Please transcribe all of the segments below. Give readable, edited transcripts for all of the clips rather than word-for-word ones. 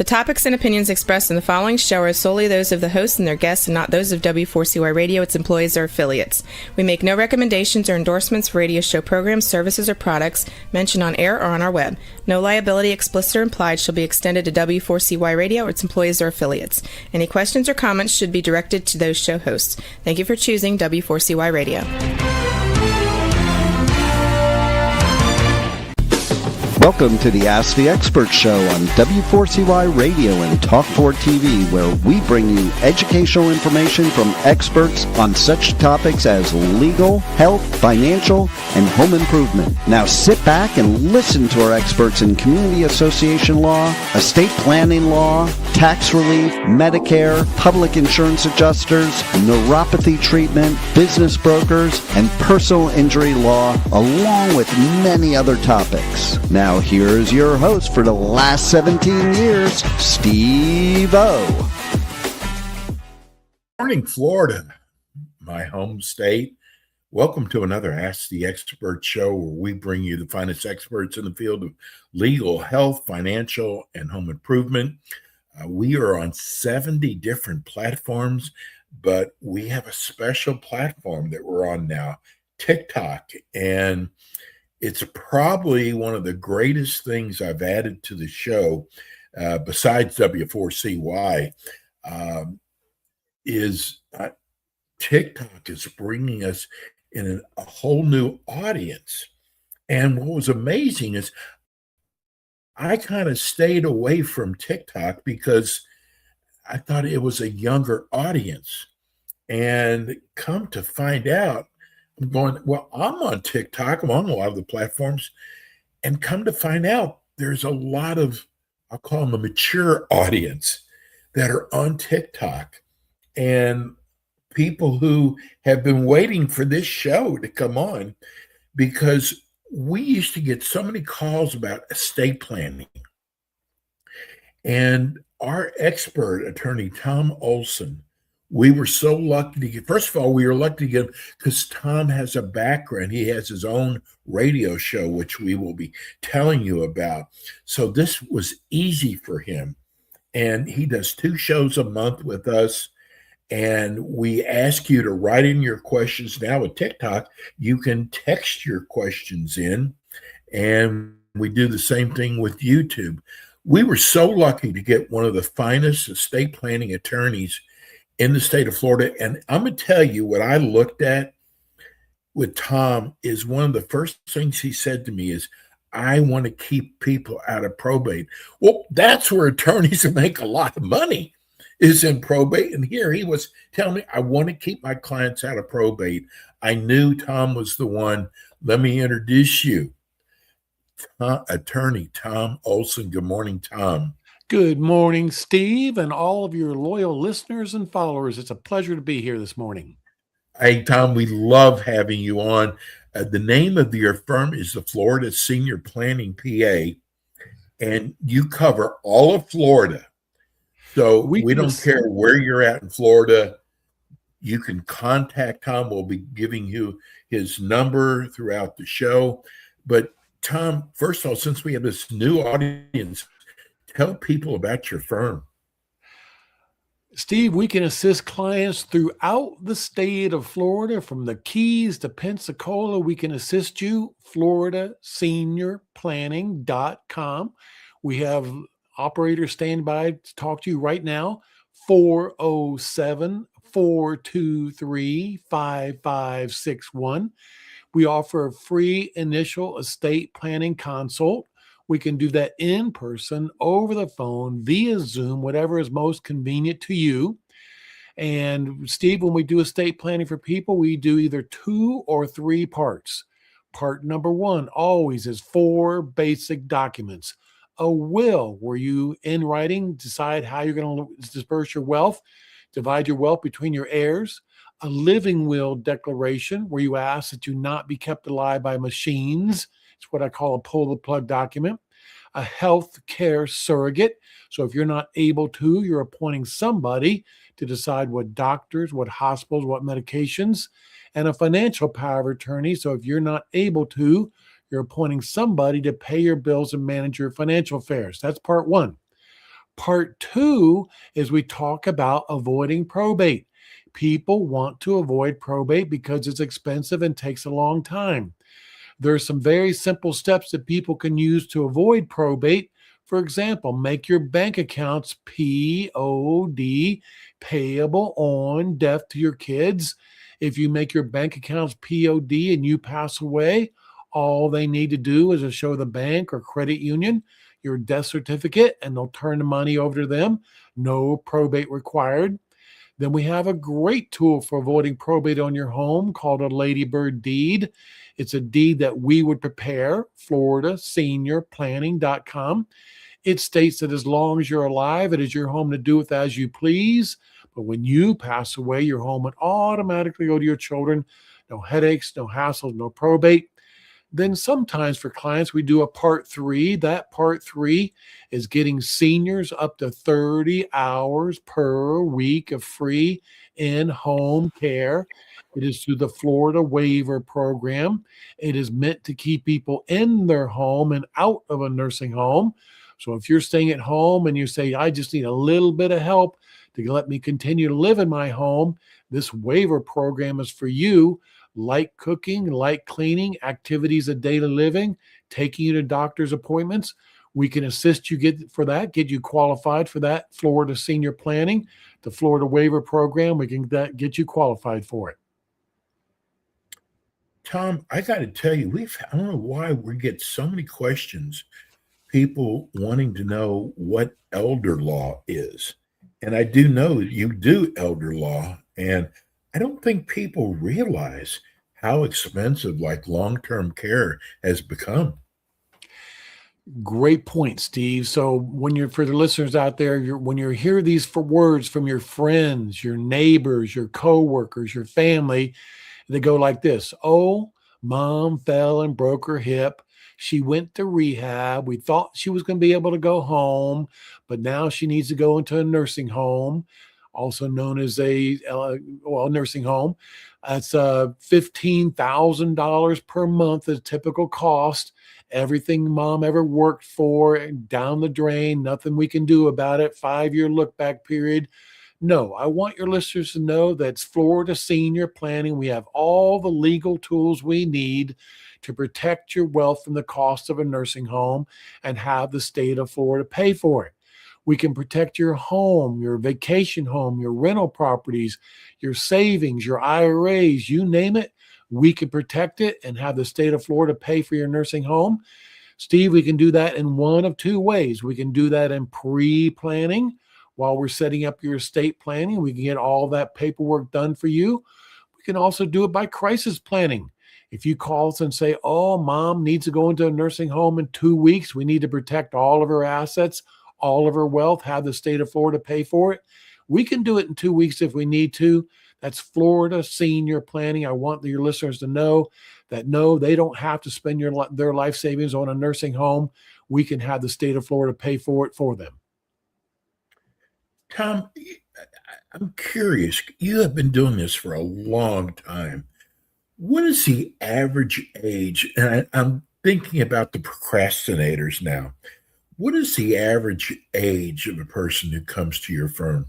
The topics and opinions expressed in the following show are solely those of the host and their guests and not those of W4CY Radio, its employees, or affiliates. We make no recommendations or endorsements for radio show programs, services, or products mentioned on air or on our web. No liability, explicit or implied, shall be extended to W4CY Radio or its employees or affiliates. Any questions or comments should be directed to those show hosts. Thank you for choosing W4CY Radio. Welcome to the Ask the Expert Show on W4CY Radio and Talk4 TV, where we bring you educational information from experts on such topics as legal, health, financial, and home improvement. Now sit back and listen to our experts in community association law, estate planning law, tax relief, Medicare, public insurance adjusters, neuropathy treatment, business brokers, and personal injury law, along with many other topics. Now here's your host for the last 17 years, Steve O. Morning, Florida, my home state. Welcome to another Ask the Expert show where we bring you the finest experts in the field of legal, health, financial, and home improvement. We are on 70 different platforms, but we have a special platform that we're on now, TikTok. And it's probably one of the greatest things I've added to the show, besides W4CY, is TikTok is bringing us in a whole new audience. And what was amazing is I kind of stayed away from TikTok because I thought it was a younger audience. And come to find out, I'm going, well, I'm on TikTok. I'm on a lot of the platforms. And come to find out, there's a lot of, I'll call them a mature audience that are on TikTok. And people who have been waiting for this show to come on, because we used to get so many calls about estate planning. And our expert attorney, Tom Olson, we were so lucky to get, first of all, we were lucky to get him because Tom has a background. He has his own radio show, which we will be telling you about. So this was easy for him. And he does 2 shows a month with us. And we ask you to write in your questions. Now with TikTok, you can text your questions in. And we do the same thing with YouTube. We were so lucky to get one of the finest estate planning attorneys in the state of Florida. And I'm going to tell you what I looked at with Tom is one of the first things he said to me is, I want to keep people out of probate. Well, that's where attorneys make a lot of money, is in probate. And here he was telling me, I want to keep my clients out of probate. I knew Tom was the one. Let me introduce you. Attorney Tom Olson. Good morning, Tom. Good morning, Steve, and all of your loyal listeners and followers. It's a pleasure to be here this morning. Hey, Tom, we love having you on. The name of your firm is the Florida Senior Planning PA, and you cover all of Florida. So we don't care where you're at in Florida. You can contact Tom. We'll be giving you his number throughout the show. But Tom, first of all, since we have this new audience, tell people about your firm. Steve, we can assist clients throughout the state of Florida, from the Keys to Pensacola. We can assist you, FloridaSeniorPlanning.com. We have operators stand by to talk to you right now, 407-423-5561. We offer a free initial estate planning consult. We can do that in person, over the phone, via Zoom, whatever is most convenient to you. And Steve, when we do estate planning for people, we do either 2 or 3 parts. Part number 1 always is 4 basic documents. A will, where you, in writing, decide how you're going to disperse your wealth, divide your wealth between your heirs. A living will declaration, where you ask that you not be kept alive by machines. It's what I call a pull the plug document. A health care surrogate. So if you're not able to, you're appointing somebody to decide what doctors, what hospitals, what medications. And a financial power of attorney. So if you're not able to, you're appointing somebody to pay your bills and manage your financial affairs. That's part 1. Part 2 is we talk about avoiding probate. People want to avoid probate because it's expensive and takes a long time. There are some very simple steps that people can use to avoid probate. For example, make your bank accounts POD, payable on death to your kids. If you make your bank accounts POD and you pass away, all they need to do is to show the bank or credit union your death certificate and they'll turn the money over to them. No probate required. Then we have a great tool for avoiding probate on your home called a Ladybird deed. It's a deed that we would prepare, FloridaSeniorPlanning.com. It states that as long as you're alive, it is your home to do with as you please. But when you pass away, your home would automatically go to your children. No headaches, no hassles, no probate. Then sometimes for clients, we do a part 3. That part 3 is getting seniors up to 30 hours per week of free in-home care. It is through the Florida Waiver Program. It is meant to keep people in their home and out of a nursing home. So if you're staying at home and you say, I just need a little bit of help to let me continue to live in my home, this waiver program is for you. Light cooking, light cleaning, activities of daily living, taking you to doctor's appointments. We can assist you get you qualified for that. Florida Senior Planning, the Florida Waiver Program, we can get you qualified for it. Tom, I got to tell you, I don't know why we get so many questions, people wanting to know what elder law is. And I do know that you do elder law, and I don't think people realize how expensive like long-term care has become. Great point, Steve. So for the listeners out there, when you hear these words from your friends, your neighbors, your coworkers, your family, they go like this. Oh, mom fell and broke her hip. She went to rehab. We thought she was going to be able to go home, but now she needs to go into a nursing home, also known as a nursing home. That's $15,000 per month is typical cost. Everything mom ever worked for down the drain. Nothing we can do about it. 5-year look back period. No, I want your listeners to know that's Florida Senior Planning. We have all the legal tools we need to protect your wealth from the cost of a nursing home and have the state of Florida pay for it. We can protect your home, your vacation home, your rental properties, your savings, your IRAs, you name it. We can protect it and have the state of Florida pay for your nursing home. Steve, we can do that in one of 2 ways. We can do that in pre-planning while we're setting up your estate planning. We can get all that paperwork done for you. We can also do it by crisis planning. If you call us and say, oh, mom needs to go into a nursing home in 2 weeks, we need to protect all of her assets, all of her wealth, have the state of Florida pay for it. We can do it in 2 weeks if we need to. That's Florida Senior Planning. I want your listeners to know that no, they don't have to spend their life savings on a nursing home. We can have the state of Florida pay for it for them. Tom, I'm curious. You have been doing this for a long time. What is the average age? And I'm thinking about the procrastinators now. What is the average age of a person who comes to your firm?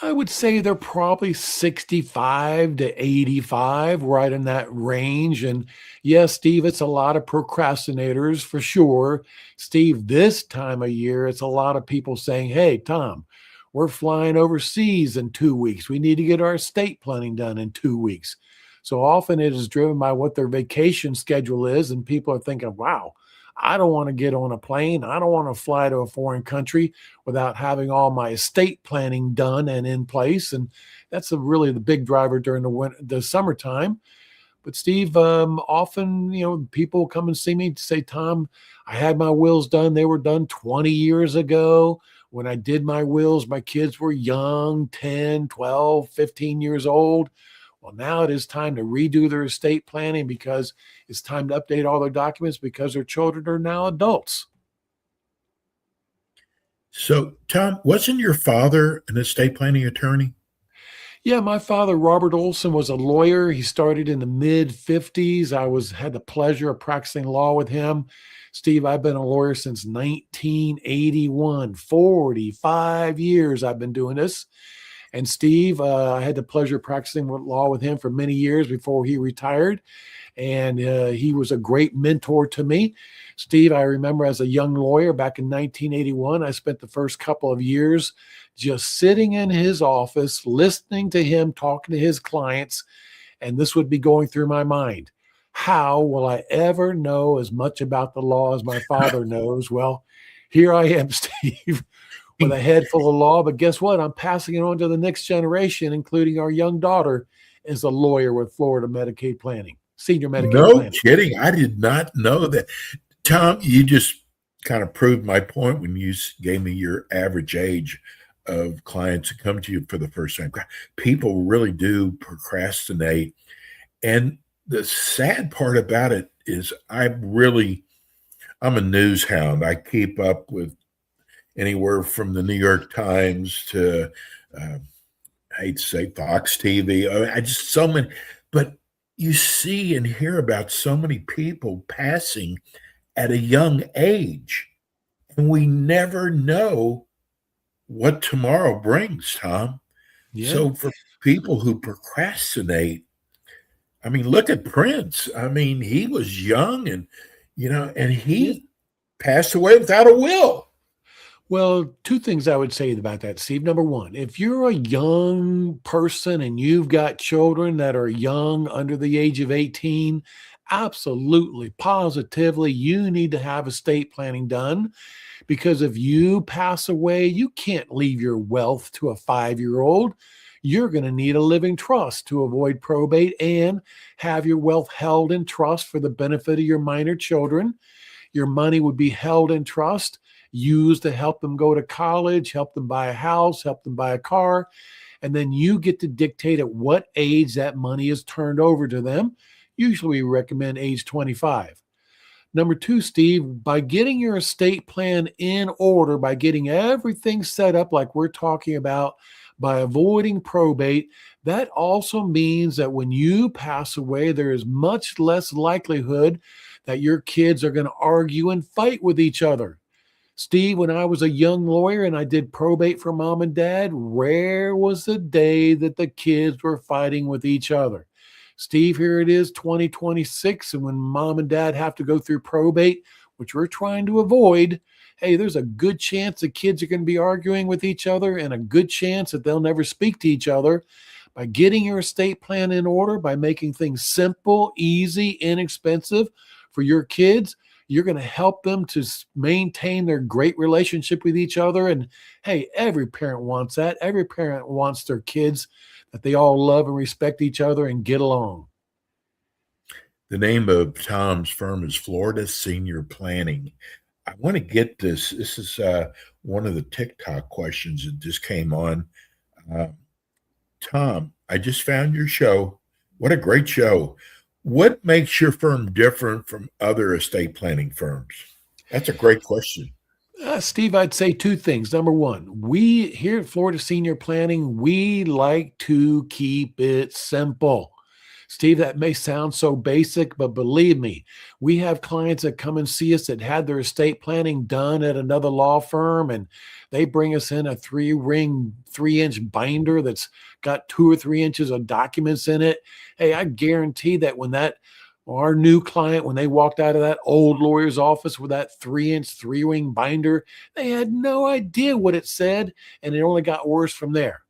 I would say they're probably 65 to 85, right in that range. And yes, Steve, it's a lot of procrastinators for sure. Steve, this time of year, it's a lot of people saying, hey, Tom, we're flying overseas in 2 weeks. We need to get our estate planning done in 2 weeks. So often it is driven by what their vacation schedule is. And people are thinking, wow, I don't want to get on a plane. I don't want to fly to a foreign country without having all my estate planning done and in place. And that's really the big driver during the summertime. But Steve, often, people come and see me to say, Tom, I had my wills done. They were done 20 years ago. When I did my wills, my kids were young, 10, 12, 15 years old. Well, now it is time to redo their estate planning because it's time to update all their documents because their children are now adults. So, Tom, wasn't your father an estate planning attorney? Yeah, my father, Robert Olson, was a lawyer. He started in the mid 50s. Had the pleasure of practicing law with him. Steve, I've been a lawyer since 1981. 45 years I've been doing this. And Steve, I had the pleasure of practicing law with him for many years before he retired. And he was a great mentor to me. Steve, I remember as a young lawyer back in 1981, I spent the first couple of years just sitting in his office, listening to him talking to his clients. And this would be going through my mind. How will I ever know as much about the law as my father knows? Well, here I am, Steve, with a head full of law. But guess what? I'm passing it on to the next generation, including our young daughter is a lawyer with Florida Medicaid planning, senior Medicaid No planning. kidding. I did not know that. Tom, you just kind of proved my point when you gave me your average age of clients that come to you for the first time. People really do procrastinate. And the sad part about it is I'm a news hound. I keep up with anywhere from the New York Times to, I hate to say Fox TV. I just so many, but you see and hear about so many people passing at a young age, and we never know what tomorrow brings, Tom. Yeah. So for people who procrastinate, I mean, look at Prince. I mean, he was young and, and he passed away without a will. Well, two things I would say about that, Steve. Number one, if you're a young person and you've got children that are young, under the age of 18, absolutely, positively, you need to have estate planning done, because if you pass away, you can't leave your wealth to a 5-year-old. You're going to need a living trust to avoid probate and have your wealth held in trust for the benefit of your minor children. Your money would be held in trust, used to help them go to college, help them buy a house, help them buy a car. And then you get to dictate at what age that money is turned over to them. Usually we recommend age 25. Number two, Steve, by getting your estate plan in order, by getting everything set up like we're talking about, by avoiding probate, that also means that when you pass away, there is much less likelihood that your kids are going to argue and fight with each other. Steve, when I was a young lawyer and I did probate for mom and dad, rare was the day that the kids were fighting with each other. Steve, here it is, 2026, and when mom and dad have to go through probate, which we're trying to avoid, hey, there's a good chance the kids are going to be arguing with each other and a good chance that they'll never speak to each other. By getting your estate plan in order, by making things simple, easy, inexpensive for your kids, you're going to help them to maintain their great relationship with each other. And hey, every parent wants that. Every parent wants their kids that they all love and respect each other and get along. The name of Tom's firm is Florida Senior Planning. I want to get this. This is one of the TikTok questions that just came on. Tom, I just found your show. What a great show. What makes your firm different from other estate planning firms? That's a great question. Steve, I'd say two things. Number one, we here at Florida Senior Planning, we like to keep it simple. Steve, that may sound so basic, but believe me, we have clients that come and see us that had their estate planning done at another law firm, and they bring us in a 3-ring, 3-inch binder that's got 2 or 3 inches of documents in it. Hey, I guarantee that when our new client, when they walked out of that old lawyer's office with that 3-inch, 3-ring binder, they had no idea what it said, and it only got worse from there.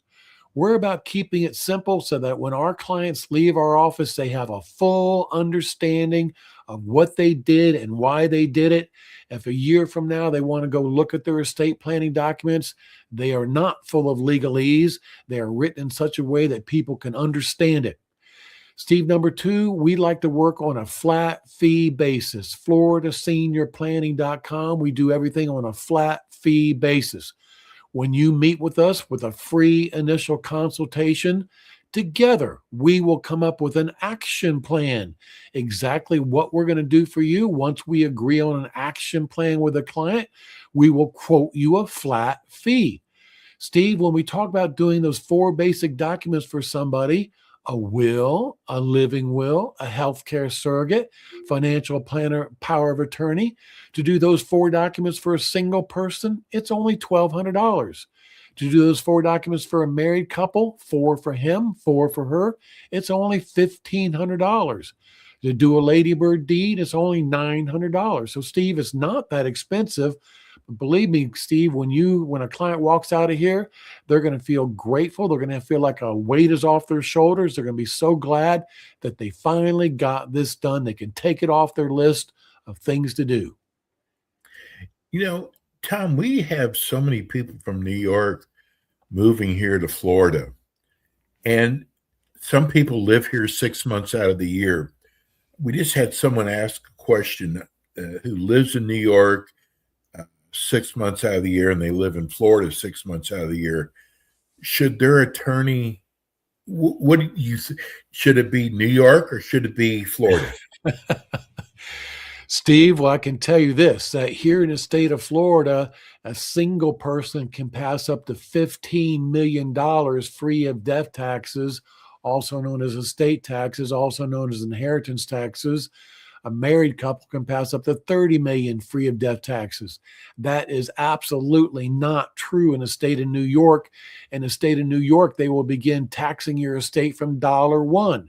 We're about keeping it simple so that when our clients leave our office, they have a full understanding of what they did and why they did it. If a year from now they want to go look at their estate planning documents, they are not full of legalese. They are written in such a way that people can understand it. Steve, number two, we like to work on a flat fee basis. FloridaSeniorPlanning.com. We do everything on a flat fee basis. When you meet with us with a free initial consultation, together we will come up with an action plan, exactly what we're going to do for you. Once we agree on an action plan with a client, we will quote you a flat fee. Steve, when we talk about doing those 4 basic documents for somebody, a will, a living will, a healthcare surrogate, financial planner, power of attorney, to do those 4 documents for a single person, it's only $1,200. To do those 4 documents for a married couple, 4 for him, 4 for her, it's only $1,500. To do a ladybird deed, it's only $900. So, Steve, it's not that expensive. Believe me, Steve, when a client walks out of here, they're going to feel grateful. They're going to feel like a weight is off their shoulders. They're going to be so glad that they finally got this done. They can take it off their list of things to do. Tom, we have so many people from New York moving here to Florida, and some people live here 6 months out of the year. We just had someone ask a question who lives in New York 6 months out of the year, and they live in Florida 6 months out of the year. Should their attorney, what do you should it be New York or should it be Florida? Steve, well, I can tell you this, that here in the state of Florida, a single person can pass up to $15 million free of death taxes, also known as estate taxes, also known as inheritance taxes. A married couple can pass up to $30 million free of death taxes. That is absolutely not true in the state of New York. In the state of New York, they will begin taxing your estate from $1.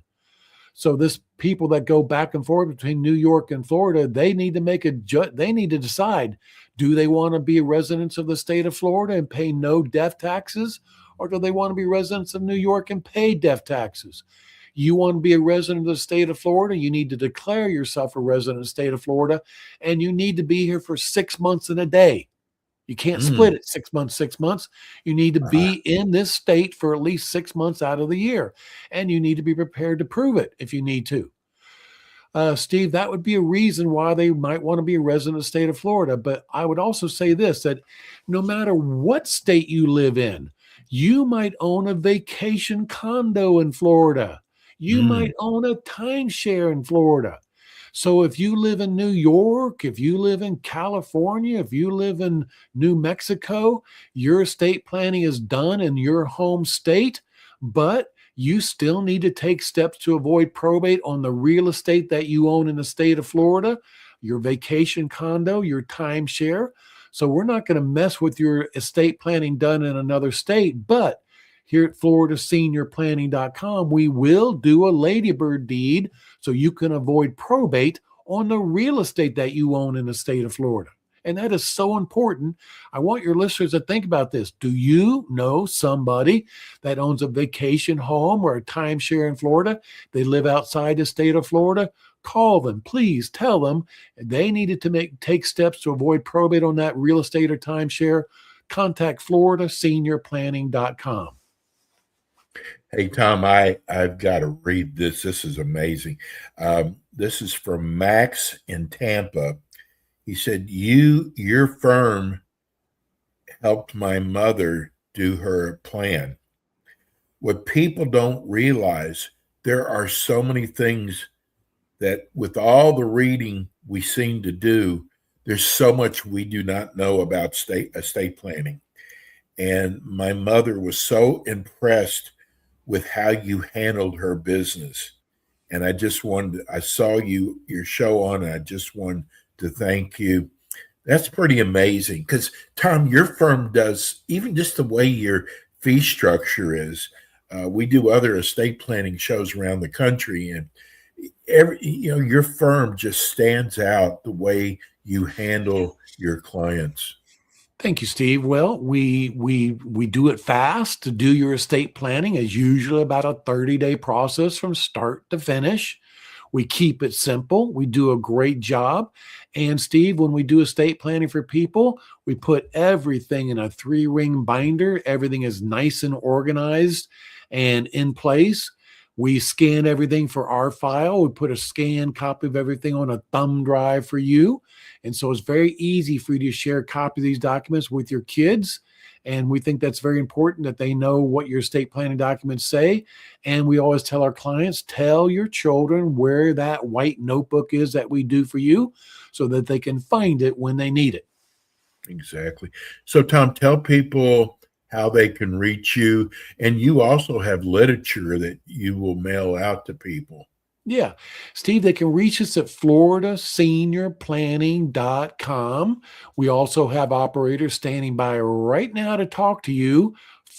So this people that go back and forth between New York and Florida, they need to they need to decide, do they want to be residents of the state of Florida and pay no death taxes, or do they want to be residents of New York and pay death taxes? You want to be a resident of the state of Florida, you need to declare yourself a resident of the state of Florida, and you need to be here for 6 months and a day. You can't split it 6 months, 6 months. You need to be in this state for at least 6 months out of the year, and you need to be prepared to prove it if you need to. Steve, that would be a reason why they might want to be a resident of the state of Florida. But I would also say this, that no matter what state you live in, you might own a vacation condo in Florida. You might own a timeshare in Florida. So if you live in New York, if you live in California, if you live in New Mexico, your estate planning is done in your home state, but you still need to take steps to avoid probate on the real estate that you own in the state of Florida, your vacation condo, your timeshare. So we're not going to mess with your estate planning done in another state, but here at FloridaSeniorPlanning.com, we will do a ladybird deed so you can avoid probate on the real estate that you own in the state of Florida. And that is so important. I want your listeners to think about this. Do you know somebody that owns a vacation home or a timeshare in Florida? They live outside the state of Florida. Call them. Please tell them they needed to take steps to avoid probate on that real estate or timeshare. Contact FloridaSeniorPlanning.com. Hey, Tom, I've got to read this. This is amazing. This is from Max in Tampa. He said, your firm helped my mother do her plan. What people don't realize, there are so many things that with all the reading we seem to do, there's so much we do not know about estate planning. And my mother was so impressed with how you handled her business. And I saw your show on, and I just wanted to thank you. That's pretty amazing. Because, Tom, your firm does, even just the way your fee structure is, we do other estate planning shows around the country, and your firm just stands out the way you handle your clients. Thank you, Steve. Well, we do it fast. To do your estate planning is usually about a 30-day process from start to finish. We keep it simple. We do a great job. And Steve, when we do estate planning for people, we put everything in a 3-ring binder. Everything is nice and organized and in place. We scan everything for our file. We put a scanned copy of everything on a thumb drive for you. And so it's very easy for you to share a copy of these documents with your kids. And we think that's very important that they know what your estate planning documents say. And we always tell our clients, tell your children where that white notebook is that we do for you so that they can find it when they need it. Exactly. So, Tom, tell people how they can reach you. And you also have literature that you will mail out to people. Yeah. Steve, they can reach us at floridaseniorplanning.com. We also have operators standing by right now to talk to you.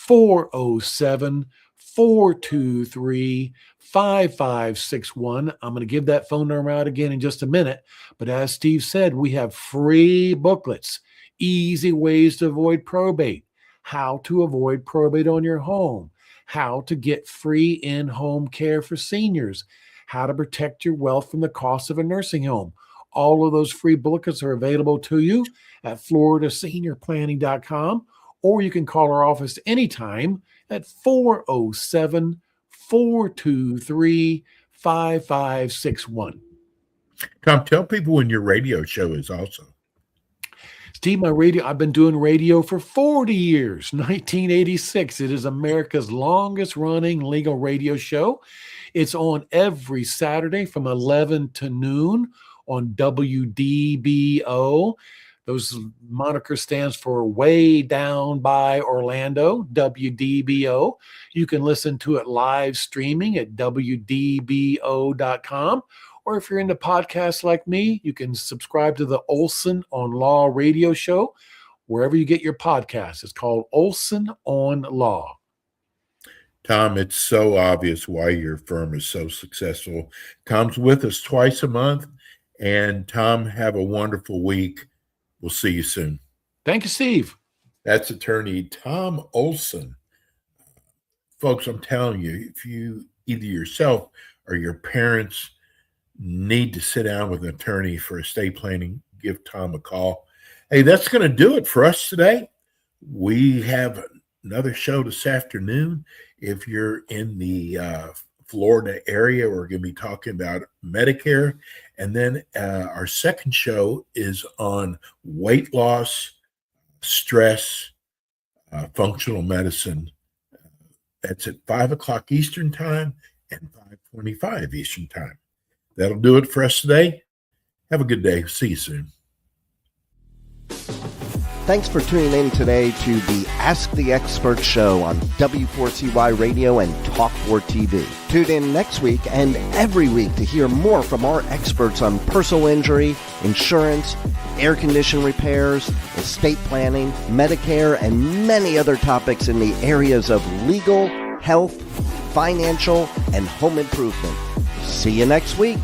407-423-5561. I'm going to give that phone number out again in just a minute. But as Steve said, we have free booklets, easy ways to avoid probate, how to avoid probate on your home, how to get free in-home care for seniors, how to protect your wealth from the cost of a nursing home. All of those free booklets are available to you at floridaseniorplanning.com, or you can call our office anytime at 407-423-5561. Tom, tell people when your radio show is also. Steve, I've been doing radio for 40 years, 1986. It is America's longest running legal radio show. It's on every Saturday from 11 to noon on WDBO. Those moniker stands for Way Down by Orlando, WDBO. You can listen to it live streaming at WDBO.com. Or if you're into podcasts like me, you can subscribe to the Olson on Law radio show, wherever you get your podcasts. It's called Olson on Law. Tom, it's so obvious why your firm is so successful. Tom's with us twice a month. And Tom, have a wonderful week. We'll see you soon. Thank you, Steve. That's attorney Tom Olson. Folks, I'm telling you, if you either yourself or your parents need to sit down with an attorney for estate planning, give Tom a call. Hey, that's going to do it for us today. We have another show this afternoon. If you're in the Florida area, we're going to be talking about Medicare. And then our second show is on weight loss, stress, functional medicine. That's at 5 o'clock Eastern time and 5:25 Eastern time. That'll do it for us today. Have a good day. See you soon. Thanks for tuning in today to the Ask the Expert show on W4CY Radio and Talk4 TV. Tune in next week and every week to hear more from our experts on personal injury, insurance, air condition repairs, estate planning, Medicare, and many other topics in the areas of legal, health, financial, and home improvement. See you next week.